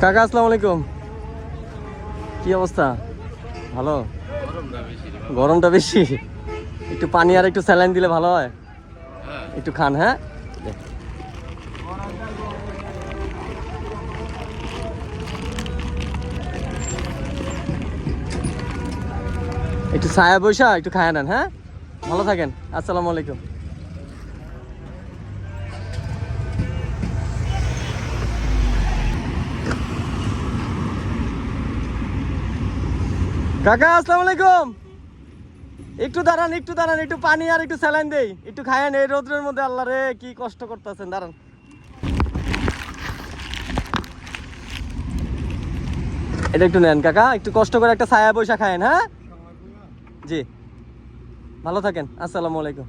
কাকা আসসালামু আলাইকুম। কি অবস্থা? ভালো? গরমটা বেশি, একটু পানি আর একটু স্যালাইন দিলে ভালো হয়। একটু খান, হ্যাঁ? একটু ছায়া বৈশা একটু খায়া নেন, হ্যাঁ? ভালো থাকেন। আসসালামু আলাইকুম। কাকা আসসালামু আলাইকুম। একটু দাঁড়ান, একটু দাঁড়ান, একটু পানি আর একটু স্যালাইন দেই, একটু খায়েন। এই রোদ্রের মধ্যে আল্লাহ রে কি কষ্ট করতেছেন, দাঁড়ান। এটা একটু নেন কাকা, একটু কষ্ট করে একটা ছায়া বৈশা খায়েন, হ্যাঁ? জি, ভালো থাকেন। আসসালামু আলাইকুম।